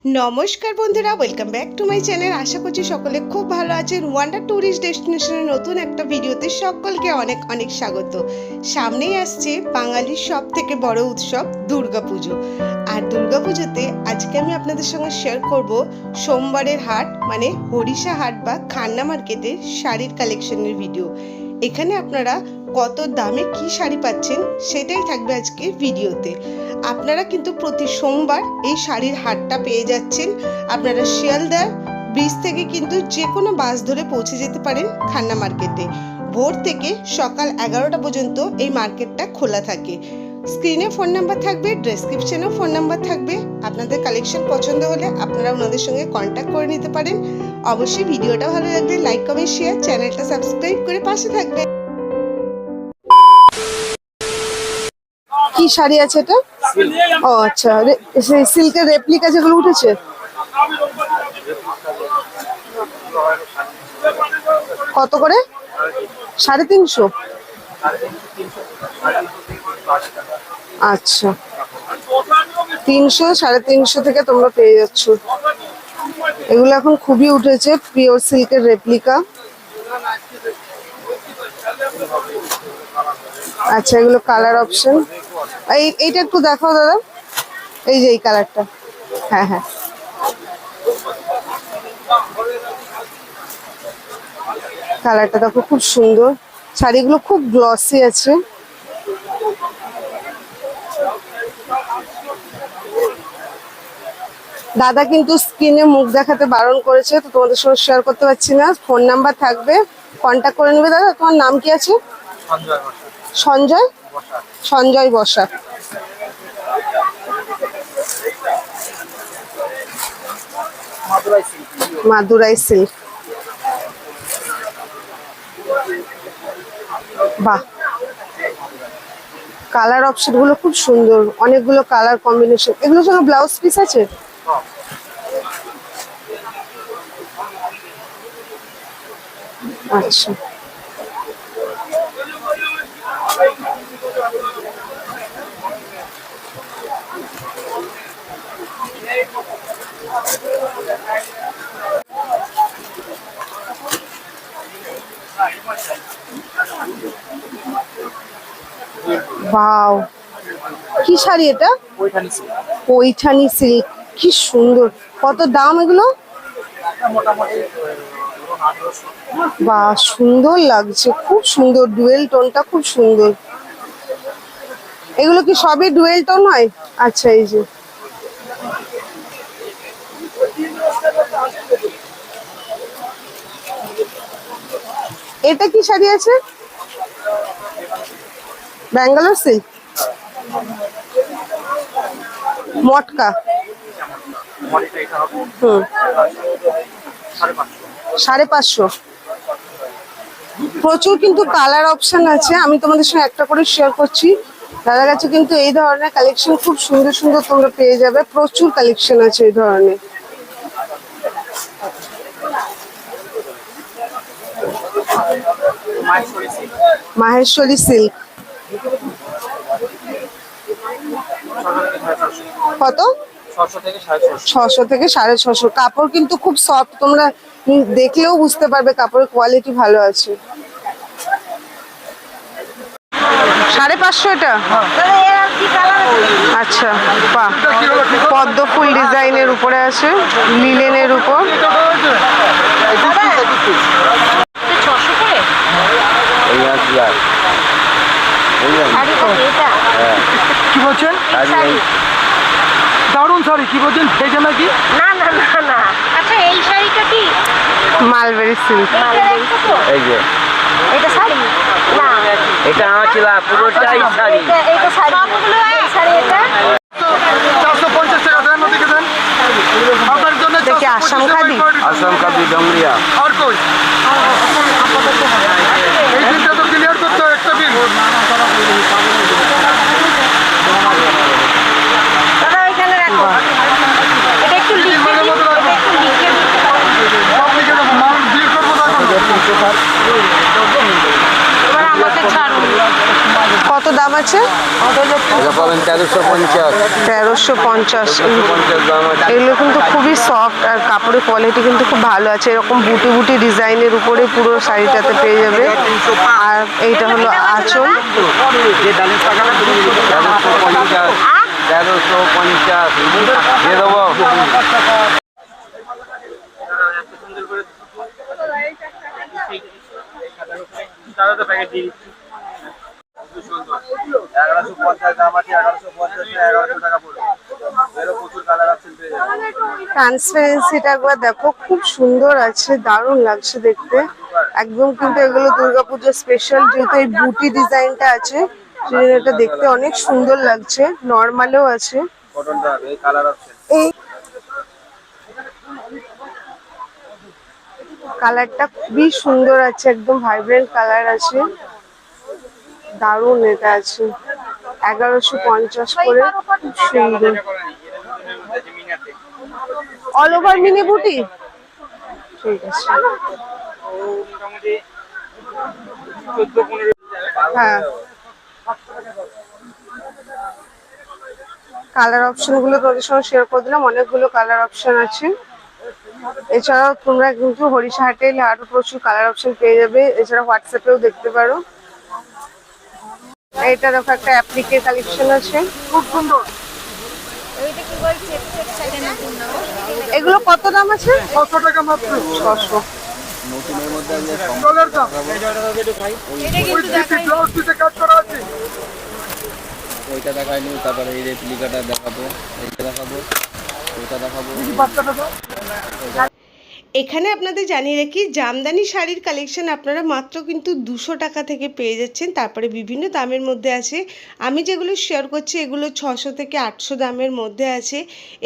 নমস্কার বন্ধুরা, welcome back to my channel. আশা করছি সকলে খুব ভালো আছেন। ওয়ান্ডার ট্যুরিস্ট ডেস্টিনেশনের নতুন একটা ভিডিওতে সকলকে অনেক অনেক স্বাগত। সামনেই আসছে বাঙালির সব থেকে বড় উৎসব দুর্গাপুজো। আর দুর্গাপুজোতে আজকে আমি আপনাদের সঙ্গে শেয়ার করব সোমবারের হাট মানে হরিষা হাট বা খান্না মার্কেটের শাড়ির কালেকশনের ভিডিও। এখানে আপনারা কত দামে কি শাড়ি পাচ্ছেন সেটাই থাকবে আজকের ভিডিওতে। আপনারা কিন্তু প্রতি সোমবার এই শাড়ির হাটটা পেয়ে যাচ্ছেন। আপনারা শিয়ালদার ব্রিজ থেকে কিন্তু যে কোনো বাস ধরে পৌঁছে যেতে পারেন খান্না মার্কেটে। ভোর থেকে সকাল 11টা পর্যন্ত এই মার্কেটটা খোলা থাকে। স্ক্রিনে ফোন নাম্বার থাকবে, ডেসক্রিপশনেও ফোন নাম্বার থাকবে। আপনাদের কালেকশন পছন্দ হলে আপনারা ওনাদের সঙ্গে কন্ট্যাক্ট করে নিতে পারেন। অবশ্যই ভিডিওটা ভালো লাগলে লাইক কমেন্ট শেয়ার, চ্যানেলটা সাবস্ক্রাইব করে পাশে থাকবেন। কি শাড়ি আছে এটা? ও আচ্ছা, সিল্কের রেপ্লিকা যেগুলো উঠেছে। কত করে? 350? আচ্ছা, 300 350 থেকে তোমরা পেয়ে যাচ্ছ। এগুলো এখন খুবই উঠেছে, পিওর সিল্কের রেপ্লিকা। আচ্ছা, এগুলো কালার অপশন। এইটা একটু দেখাও দাদা, এই যে এই কালারটা। হ্যাঁ হ্যাঁ, কালারটা দেখো, খুব সুন্দর। শাড়িগুলো খুব গ্লসি আছে। দাদা কিন্তু স্ক্রিনে মুখ দেখাতে বারণ করেছে, তো তোমাদের সঙ্গে শেয়ার করতে পারছি না। ফোন নাম্বার থাকবে, কন্ট্যাক্ট করে নেবে। দাদা, তোমার নাম কি আছে? সঞ্জয়। সঞ্জয় বসা। মাদুরাই সিল্ক। বাহ, কালার অপশন গুলো খুব সুন্দর, অনেকগুলো কালার কম্বিনেশন। এগুলোর সঙ্গে ব্লাউজ পিস আছে? আচ্ছা, ওয়াও, কি শাড়ি এটা? পৈঠানি সিল্ক, কি সুন্দর। কত দাম এগুলো? বাহ, সুন্দর লাগছে, খুব সুন্দর। ডুয়েল টোনটা খুব সুন্দর। এগুলো কি সবই ডুয়েল টোন হয়? আচ্ছা, এই যে এটা কি শাড়ি আছে? ব্যাঙ্গালোর সিল্ক, মটকা। হুম, 550। প্রচুর কিন্তু কালার অপশন আছে, আমি তোমাদের সঙ্গে একটা করে শেয়ার করছি। দাদার কাছে কিন্তু এই ধরনের কালেকশন খুব সুন্দর সুন্দর তোমরা পেয়ে যাবে। প্রচুর কালেকশন আছে এই ধরনের। মাহেশ্বরী সিল্ক কত? 600 থেকে 650। কাপড় কিন্তু খুব সফট, তোমরা দেখলেও বুঝতে পারবে কাপড়ের কোয়ালিটি ভালো আছে। 550 এটা? আচ্ছা, বাহ, পদ্ম ফুল ডিজাইনের উপরে আছে, লিলেনের উপর। কি বলছেন? দারুণ শাড়ি। কি বলছেন? ভেজে নাকি? না না না না। আচ্ছা, এই শাড়িটা কি? Mulberry silk. এই যে এটা শাড়ি না, এটা আঁচলা পুরোটাই শাড়ি। এটা শাড়ি, সবগুলো এই শাড়ি। এটা 450 টাকা দেন, ওদিকে দেন। আপনার জন্য দেখি আসাম খাদি। আসাম কাবি ডংরিয়া। আর কই এই বিলটা তো ক্লিয়ার করতে হয়, একটা বিল। দাদা এখানে রাখো। এটা একটু লিখে দিন, এটা একটু লিখে দিন। আপনি কেন মাল বিল করবো না? এবার আমাকে ছাড়ুন। কত দাম আছে? এটা পাবেন 1350। 1350। দাম আছে। এগুলো কিন্তু খুব সফট আর কাপড়ের কোয়ালিটি কিন্তু খুব ভালো আছে। এরকম বুটি বুটি ডিজাইনের উপরে পুরো শাড়িটাতে পেয়ে যাবে। আর এইটা হলো আঁচল। 1350 দিয়ে দেবো। ট্রান্সপারেন্সিটা একবার দেখো, খুব সুন্দর আছে, দারুণ লাগছে দেখতে। একদম কিন্তু এগুলো দুর্গাপুজো স্পেশাল, যেহেতু এই বুটি ডিজাইনটা আছে সেজন্য এটা দেখতে অনেক সুন্দর লাগছে। নর্মালেও আছে। এই কালারটা খুবই সুন্দর আছে, একদম ভাইব্রেন্ট কালার আছে, দারুণ এটা আছে। 1150 করে, খুব সুন্দর। অল ওভার মিনি বুটি, ঠিক আছে। হ্যাঁ, কালার অপশন গুলো তোমাদের সঙ্গে শেয়ার করে দিলাম। অনেকগুলো কালার অপশন আছে। এছাড়াও তোমরা কিন্তু হরিশাহাটে আরো প্রচুর কালার অপশন পেয়ে যাবে। এছাড়া হোয়াটসঅ্যাপেও দেখতে পারো। এইটা দেখো, একটা অ্যাপ্লিকের কালেকশন আছে, খুব সুন্দর। এগুলো কত দাম আছে? 600 টাকা মাত্র। 600। নতুনের মধ্যে চলের দাম। ব্লাউজ পিসে কাজ করা আছে। ওইটা দেখাইনি, তারপরে এই রেপ্লিকাটা দেখাবো, এইটা দেখাবো, ওইটা দেখাবো। এখানে আপনাদের জানিয়ে রাখি, জামদানি শাড়ির কালেকশন আপনারা মাত্র কিন্তু 200 টাকা থেকে পেয়ে যাচ্ছেন। তারপরে বিভিন্ন দামের মধ্যে আছে। আমি যেগুলো শেয়ার করছি এগুলো 600 থেকে 800 দামের মধ্যে আছে।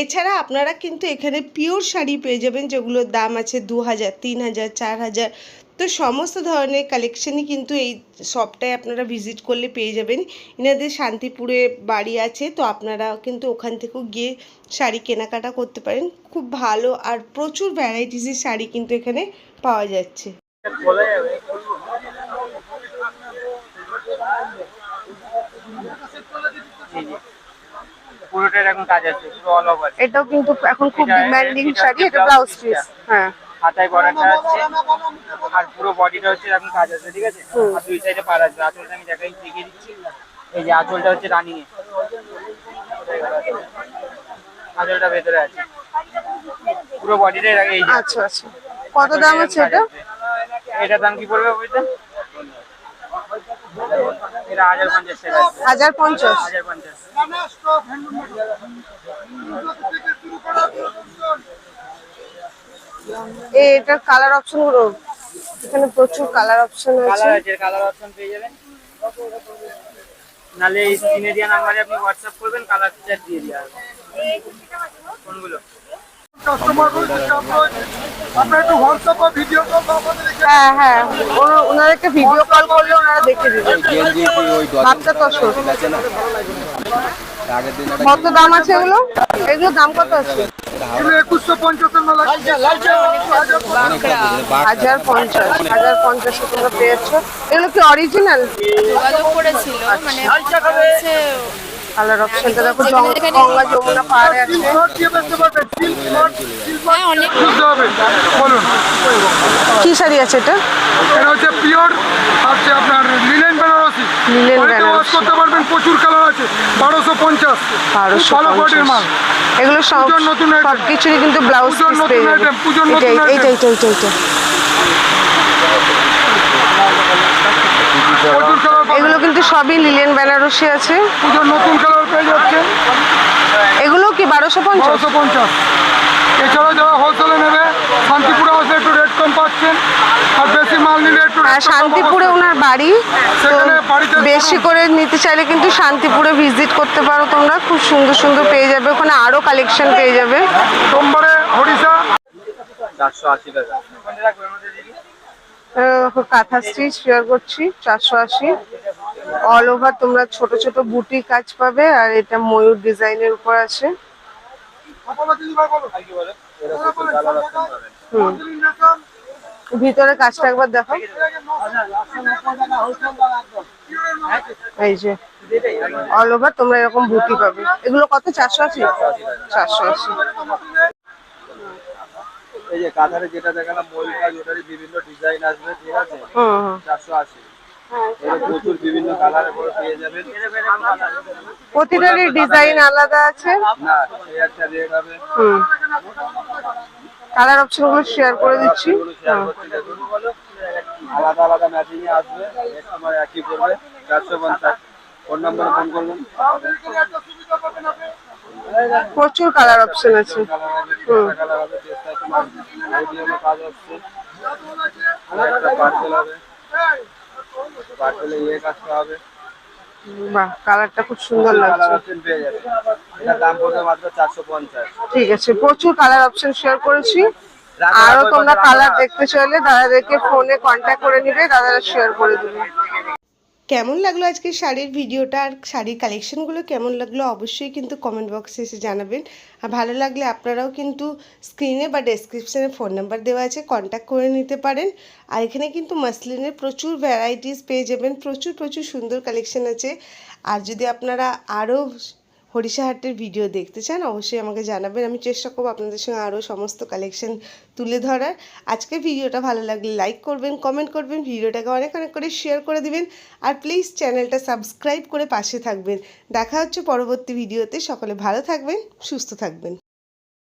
এছাড়া আপনারা কিন্তু এখানে পিওর শাড়ি পেয়ে যাবেন, যেগুলোর দাম আছে 2000, 3000, 4000। তো সমস্ত ধরনের কালেকশনই কিন্তু এই শপটায় আপনারা ভিজিট করলে পেয়ে যাবেন। এনাদের শান্তিপুরে বাড়ি আছে, তো আপনারা কিন্তু ওখান থেকেও গিয়ে শাড়ি কেনাকাটা করতে পারেন। খুব ভালো আর প্রচুর ভ্যারাইটিসের শাড়ি কিন্তু এখানে পাওয়া যাচ্ছে। পুরোটার এখন কাজ আছে, পুরো অল ওভার। এটাও কিন্তু এখন খুব ডিমান্ডিং শাড়ি। এটা ব্লাউজ পিস, হ্যাঁ, হাতায় বড়াটা আছে আর পুরো বডিটা হচ্ছে এখন কাজ আছে, ঠিক আছে। আর দুই সাইডে পার আছে। আঁচলটা আমি দেখাই, দেখিয়ে দিচ্ছি। এই যে আঁচলটা হচ্ছে রানিং এ, আঁচলটা ভেতরে আছে, পুরো বডিটাই এই যে। আচ্ছা আচ্ছা, কত দাম আছে এটা? এটার দাম কি পড়বে বলতে? এটা 1050 টাকা। 1050। 1050। এটার কালার অপশন গুলো, এখানে প্রচুর কালার অপশন আছে। কালার আছে, কালার অপশন পেয়ে যাবেন। নালে এই স্ক্রিনে দেওয়া নাম্বারে আপনি হোয়াটসঅ্যাপ করবেন, কালার ফিচার দিয়ে দেওয়া হবে। কোনগুলো কাস্টমার বলতে আপনারা একটু হোয়াটসঅ্যাপ বা ভিডিও কল বা আমাদের এখানে। হ্যাঁ হ্যাঁ, ওনাদেরকে ভিডিও কল করলে ওনারা দেখে দিবেন। মাত্র 600 আছে না, আগের দিন কত দাম আছে এগুলো? এগুলো দাম কত আছে? এগুলো 2150 এর মাল আছে। 1050। 1050 তোমরা পেয়েছো। এগুলো কি অরিজিনাল? যোগাযোগ করেছিল, মানে হচ্ছে কালার অপশনটা দেখো, গঙ্গা যমুনা পাহাড়ে আছে। শর্ট দিয়ে বেচতে পারবেন। হ্যাঁ অনেক বুঝতে হবে, বলুন। কি শাড়ি আছে এটা? এটা হচ্ছে পিওর আছে আপনার লিনেন বেনারসি। লিনেন বাড়িতে ওয়াশ বেনারসি। করতে পারবেন, প্রচুর কালার আছে। 1250। খুব ভালো কোয়ালিটির মাল। 1250। এগুলো সব পুজোর নতুন item। সবকিছুরই কিন্তু ব্লাউজ পুজোর পিস নতুন পেয়ে যাবে। item, পুজোর নতুন এইটা item। এইটা এইটা এইটা। প্রচুর কালার পাবেন। এগুলো কিন্তু সবই লিলেন বেনারসি আছে। পুজোর নতুন কালার পেয়ে যাচ্ছে। এগুলো কি 1250? 1250। এছাড়াও যারা হোলসেলে নেবে, শান্তিপুরে আসলে একটু রেট কম পাচ্ছেন। আর বেশি মাল নিলে একটু আর rate টা কম শান্তিপুরে পাবেন। ওনার বাড়ি, তো সেখানে বাড়িতে বেশি করে নিতে চাইলে কিন্তু শান্তিপুরে ভিজিট করতে পারো তোমরা। খুব সুন্দর সুন্দর পেয়ে যাবে ওখানে, আরো কালেকশন পেয়ে যাবে। সোমবারে হরিষা 480 টাকা। কোনটা রাখবেন আমাদের দিদি? কাঁথা স্টিচ শেয়ার করছি 480। অল ওভার তোমরা ছোট ছোট বুটি কাজ পাবে। আর এটা ময়ূর ডিজাইনের উপর আছে। আপনারা দিদি ভাই বলো। আর কি বলে? এরকম কালার অপশন পাবেন। ভিতরে কাজটা একবার দেখো, এই যে অল ওভার তোমরা এরকম বুটি পাবে। এগুলো কত? 480। 480। এই যে কাঁথারে যেটা দেখালাম ময়ূর কাজ, ওটারই বিভিন্ন ডিজাইন আসবে, ঠিক আছে, 480। এর প্রচুর বিভিন্ন কালারের পরে পেয়ে যাবেন। প্রতিটারই ডিজাইন আলাদা আছে। না এই একটা রেট হবে। কালার অপশন গুলো শেয়ার করে দিচ্ছি। এগুলো শেয়ার করছি, দেখুন আলাদা আলাদা ম্যাচিং এ আসবে, রেট তোমার একই পড়বে 450। ফোন নম্বরে ফোন করবেন। প্রচুর কালার অপশন আছে। কালার হবে, কালার হবে, চেষ্টা তোমার মিডিয়ামে কাজ হচ্ছে। একটা পার্সেল হবে, পার্সেলে ইয়ে কাজটা হবে। বাহ, কালারটা খুব সুন্দর কালার লাগছে। অপশন পেয়ে যাবে। এটার দাম পড়বে মাত্র 450। ঠিক আছে, প্রচুর কালার অপশন শেয়ার করেছি। আরো তোমরা কালার দেখতে চাইলে দাদাদেরকে ফোনে কন্ট্যাক্ট করে নিবে, দাদারা শেয়ার করে দিবে। কেমন লাগলো আজকে শাড়ির ভিডিওটা আর শাড়ির কালেকশনগুলো কেমন লাগলো অবশ্যই কিন্তু কমেন্ট বক্সে এসে জানাবেন। আর ভালো লাগলে আপনারাও কিন্তু স্ক্রিনে বা ডেসক্রিপশানে ফোন নাম্বার দেওয়া আছে, কন্ট্যাক্ট করে নিতে পারেন। আর এখানে কিন্তু মাসলিনের প্রচুর ভ্যারাইটিস পেয়ে যাবেন, প্রচুর প্রচুর সুন্দর কালেকশন আছে। আর যদি আপনারা আরও হরিষাহাটের ভিডিও দেখতে চান অবশ্যই আমাকে জানাবেন, আমি চেষ্টা করবো আপনাদের সঙ্গে আরও সমস্ত কালেকশন তুলে ধরার। আজকের ভিডিওটা ভালো লাগলে লাইক করবেন, কমেন্ট করবেন, ভিডিওটাকে অনেক অনেক করে শেয়ার করে দিবেন। আর প্লিজ চ্যানেলটা সাবস্ক্রাইব করে পাশে থাকবেন। দেখা হচ্ছে পরবর্তী ভিডিওতে। সকলে ভালো থাকবেন, সুস্থ থাকবেন।